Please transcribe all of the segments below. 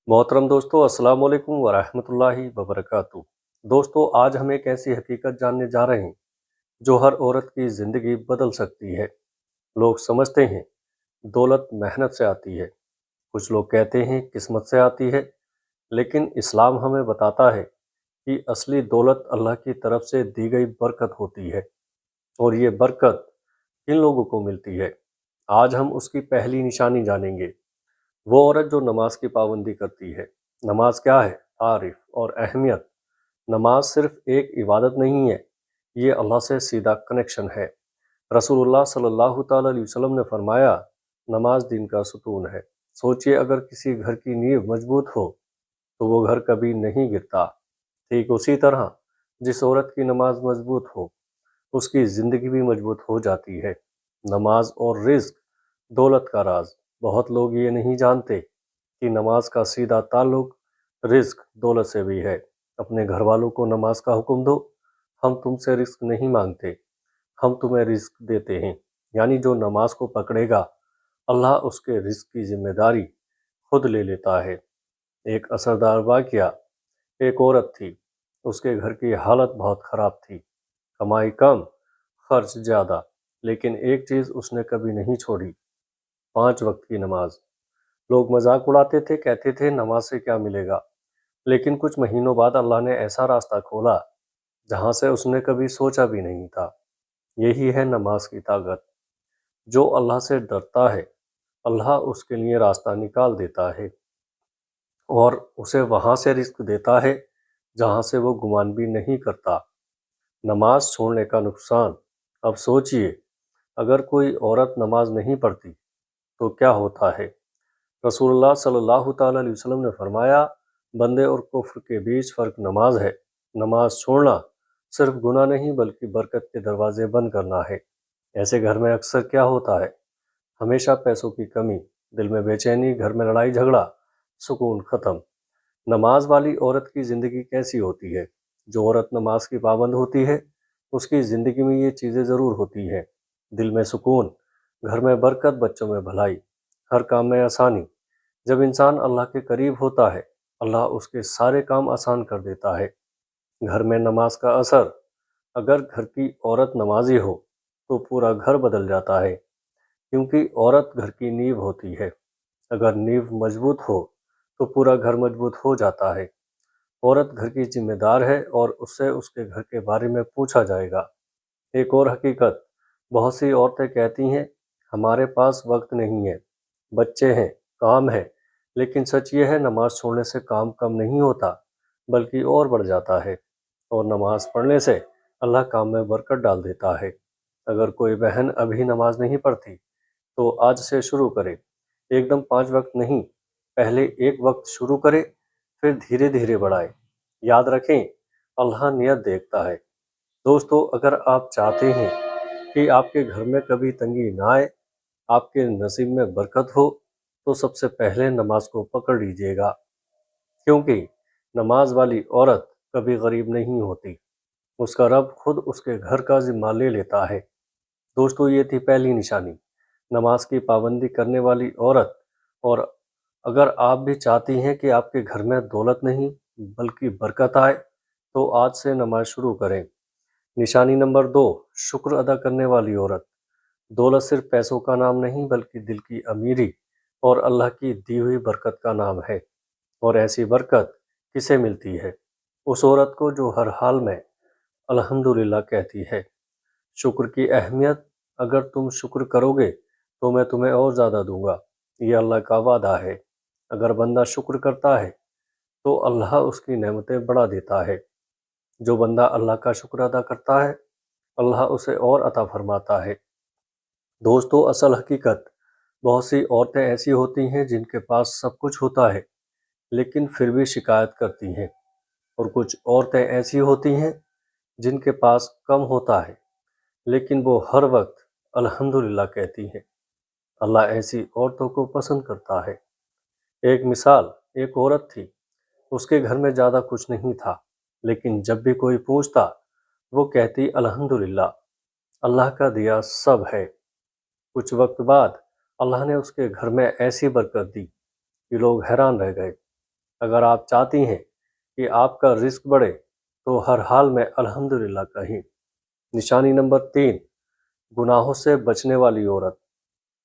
मोहतरम दोस्तों, अस्सलाम वालेकुम वरहमतुल्लाहि वबरकातुहू। दोस्तों, आज हम एक ऐसी हकीकत जानने जा रहे हैं जो हर औरत की ज़िंदगी बदल सकती है। लोग समझते हैं दौलत मेहनत से आती है, कुछ लोग कहते हैं किस्मत से आती है, लेकिन इस्लाम हमें बताता है कि असली दौलत अल्लाह की तरफ से दी गई बरकत होती है। और ये बरकत किन लोगों को मिलती है? आज हम उसकी पहली निशानी जानेंगे। वो औरत जो नमाज की पाबंदी करती है। नमाज क्या है? तारीफ और अहमियत। नमाज सिर्फ एक इबादत नहीं है, ये अल्लाह से सीधा कनेक्शन है। रसूलुल्लाह सल्लल्लाहु ताला अलैहि वसल्लम ने फरमाया, नमाज दिन का सुतून है। सोचिए, अगर किसी घर की नींव मजबूत हो तो वो घर कभी नहीं गिरता। ठीक उसी तरह जिस औरत की नमाज मजबूत हो उसकी ज़िंदगी भी मजबूत हो जाती है। नमाज और रिज़्क, दौलत का राज। बहुत लोग ये नहीं जानते कि नमाज का सीधा ताल्लुक रिज़्क, दौलत से भी है। अपने घर वालों को नमाज का हुक्म दो, हम तुमसे रिज़्क नहीं मांगते, हम तुम्हें रिज़्क देते हैं। यानी जो नमाज को पकड़ेगा, अल्लाह उसके रिज़्क की जिम्मेदारी खुद ले लेता है। एक असरदार वाक़या। एक औरत थी, उसके घर की हालत बहुत ख़राब थी, कमाई कम, खर्च ज़्यादा, लेकिन एक चीज़ उसने कभी नहीं छोड़ी, 5 वक्त की नमाज। लोग मजाक उड़ाते थे, कहते थे नमाज से क्या मिलेगा, लेकिन कुछ महीनों बाद अल्लाह ने ऐसा रास्ता खोला जहाँ से उसने कभी सोचा भी नहीं था। यही है नमाज की ताकत। जो अल्लाह से डरता है, अल्लाह उसके लिए रास्ता निकाल देता है और उसे वहाँ से रिस्क देता है जहाँ से वो गुमान भी नहीं करता। नमाज छोड़ने का नुकसान। अब सोचिए, अगर कोई औरत नमाज नहीं पढ़ती तो क्या होता है? रसूलुल्लाह सल्लल्लाहु ताला अलैहि वसल्लम ने फरमाया, बंदे और कुफ्र के बीच फ़र्क नमाज है। नमाज छोड़ना सिर्फ गुनाह नहीं बल्कि बरकत के दरवाजे बंद करना है। ऐसे घर में अक्सर क्या होता है? हमेशा पैसों की कमी, दिल में बेचैनी, घर में लड़ाई झगड़ा, सुकून ख़त्म। नमाज वाली औरत की ज़िंदगी कैसी होती है? जो औरत नमाज की पाबंद होती है उसकी ज़िंदगी में ये चीज़ें ज़रूर होती हैं। दिल में सुकून, घर में बरकत, बच्चों में भलाई, हर काम में आसानी। जब इंसान अल्लाह के करीब होता है, अल्लाह उसके सारे काम आसान कर देता है। घर में नमाज का असर। अगर घर की औरत नमाजी हो तो पूरा घर बदल जाता है, क्योंकि औरत घर की नींव होती है। अगर नींव मजबूत हो तो पूरा घर मजबूत हो जाता है। औरत घर की जिम्मेदार है और उससे उसके घर के बारे में पूछा जाएगा। एक और हकीकत। बहुत सी औरतें कहती हैं हमारे पास वक्त नहीं है, बच्चे हैं, काम है, लेकिन सच ये है नमाज छोड़ने से काम कम नहीं होता बल्कि और बढ़ जाता है। और नमाज पढ़ने से अल्लाह काम में बरकत डाल देता है। अगर कोई बहन अभी नमाज नहीं पढ़ती तो आज से शुरू करे। एकदम 5 वक्त नहीं, पहले एक वक्त शुरू करे, फिर धीरे धीरे बढ़ाए। याद रखें, अल्लाह नियत देखता है। दोस्तों, अगर आप चाहते हैं कि आपके घर में कभी तंगी ना आए, आपके नसीब में बरकत हो, तो सबसे पहले नमाज को पकड़ लीजिएगा, क्योंकि नमाज वाली औरत कभी गरीब नहीं होती। उसका रब खुद उसके घर का जिम्मा ले लेता है। दोस्तों, ये थी पहली निशानी, नमाज की पाबंदी करने वाली औरत। और अगर आप भी चाहती हैं कि आपके घर में दौलत नहीं बल्कि बरकत आए, तो आज से नमाज शुरू करें। निशानी नंबर 2, शुक्र अदा करने वाली औरत। दौलत सिर्फ पैसों का नाम नहीं बल्कि दिल की अमीरी और अल्लाह की दी हुई बरकत का नाम है। और ऐसी बरकत किसे मिलती है? उस औरत को जो हर हाल में अल्हम्दुलिल्लाह कहती है। शुक्र की अहमियत। अगर तुम शुक्र करोगे तो मैं तुम्हें और ज़्यादा दूंगा, ये अल्लाह का वादा है। अगर बंदा शुक्र करता है तो अल्लाह उसकी नेमतें बढ़ा देता है। जो बंदा अल्लाह का शुक्र अदा करता है, अल्लाह उसे और अता फरमाता है। दोस्तों, असल हकीकत, बहुत सी औरतें ऐसी होती हैं जिनके पास सब कुछ होता है लेकिन फिर भी शिकायत करती हैं, और कुछ औरतें ऐसी होती हैं जिनके पास कम होता है लेकिन वो हर वक्त अल्हम्दुलिल्लाह कहती हैं। अल्लाह ऐसी औरतों को पसंद करता है। एक मिसाल, एक औरत थी, उसके घर में ज़्यादा कुछ नहीं था, लेकिन जब भी कोई पूछता वो कहती अल्हम्दुलिल्लाह, अल्लाह का दिया सब है। कुछ वक्त बाद अल्लाह ने उसके घर में ऐसी बरकत दी कि लोग हैरान रह गए। اگر آپ چاہتی ہیں کہ آپ کا رزق بڑھے تو ہر حال میں الحمدللہ کہیں۔ نشانی نمبر 3، گناہوں سے بچنے والی عورت۔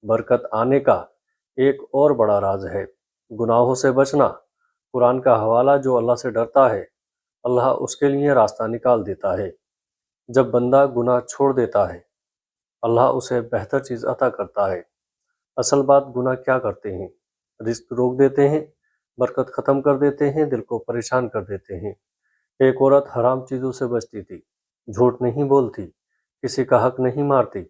برکت آنے کا ایک اور بڑا راز ہے گناہوں سے بچنا۔ قرآن کا حوالہ، جو اللہ سے ڈرتا ہے اللہ اس کے لیے راستہ نکال دیتا ہے۔ جب بندہ گناہ چھوڑ دیتا ہے اللہ اسے بہتر چیز عطا کرتا ہے۔ اصل بات، گناہ کیا کرتے ہیں؟ رزق روک دیتے ہیں، برکت ختم کر دیتے ہیں، دل کو پریشان کر دیتے ہیں۔ ایک عورت حرام چیزوں سے بچتی تھی، جھوٹ نہیں بولتی، کسی کا حق نہیں مارتی،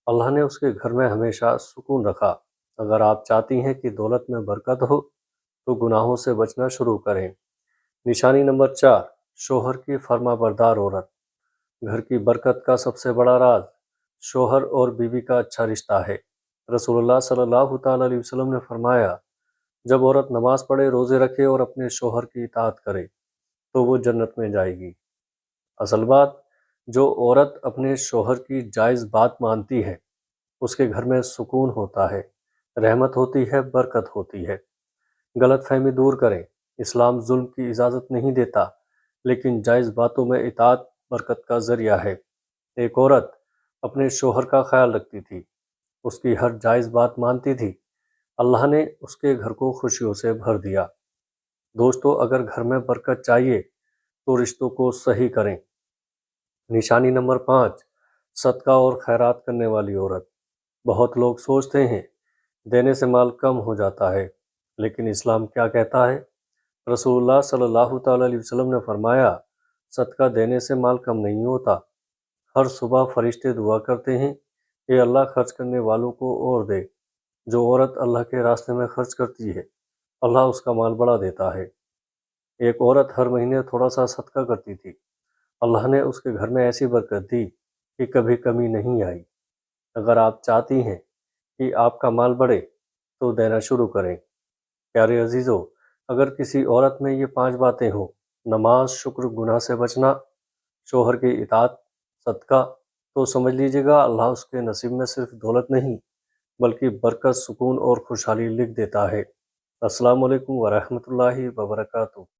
اللہ نے اس کے گھر میں ہمیشہ سکون رکھا۔ اگر آپ چاہتی ہیں کہ دولت میں برکت ہو تو گناہوں سے بچنا شروع کریں۔ نشانی نمبر 4، شوہر کی فرما بردار عورت۔ گھر کی برکت کا سب سے بڑا راز شوہر اور بیوی کا اچھا رشتہ ہے۔ رسول اللہ صلی اللہ تعالیٰ علیہ وسلم نے فرمایا، جب عورت نماز پڑھے، روزے رکھے اور اپنے شوہر کی اطاعت کرے تو وہ جنت میں جائے گی۔ اصل بات، جو عورت اپنے شوہر کی جائز بات مانتی ہے اس کے گھر میں سکون ہوتا ہے، رحمت ہوتی ہے، برکت ہوتی ہے۔ غلط فہمی دور کریں، اسلام ظلم کی اجازت نہیں دیتا، لیکن جائز باتوں میں اطاعت برکت کا ذریعہ ہے۔ ایک عورت اپنے شوہر کا خیال رکھتی تھی، اس کی ہر جائز بات مانتی تھی، اللہ نے اس کے گھر کو خوشیوں سے بھر دیا۔ دوستو، اگر گھر میں برکت چاہیے تو رشتوں کو صحیح کریں۔ نشانی نمبر 5، صدقہ اور خیرات کرنے والی عورت۔ بہت لوگ سوچتے ہیں دینے سے مال کم ہو جاتا ہے، لیکن اسلام کیا کہتا ہے؟ رسول اللہ صلی اللہ تعالیٰ علیہ وسلم نے فرمایا، صدقہ دینے سے مال کم نہیں ہوتا۔ ہر صبح فرشتے دعا کرتے ہیں، اے اللہ خرچ کرنے والوں کو اور دے۔ جو عورت اللہ کے راستے میں خرچ کرتی ہے اللہ اس کا مال بڑھا دیتا ہے۔ ایک عورت ہر مہینے تھوڑا سا صدقہ کرتی تھی، اللہ نے اس کے گھر میں ایسی برکت دی کہ کبھی کمی نہیں آئی۔ اگر آپ چاہتی ہیں کہ آپ کا مال بڑھے تو دینا شروع کریں۔ پیارے عزیزو، اگر کسی عورت میں یہ 5 باتیں ہوں، نماز، شکر، گناہ سے بچنا، شوہر کی اطاعت، صدقہ، تو سمجھ لیجیے گا اللہ اس کے نصیب میں صرف دولت نہیں بلکہ برکت، سکون اور خوشحالی لکھ دیتا ہے۔ السلام علیکم ورحمۃ اللہ وبرکاتہ۔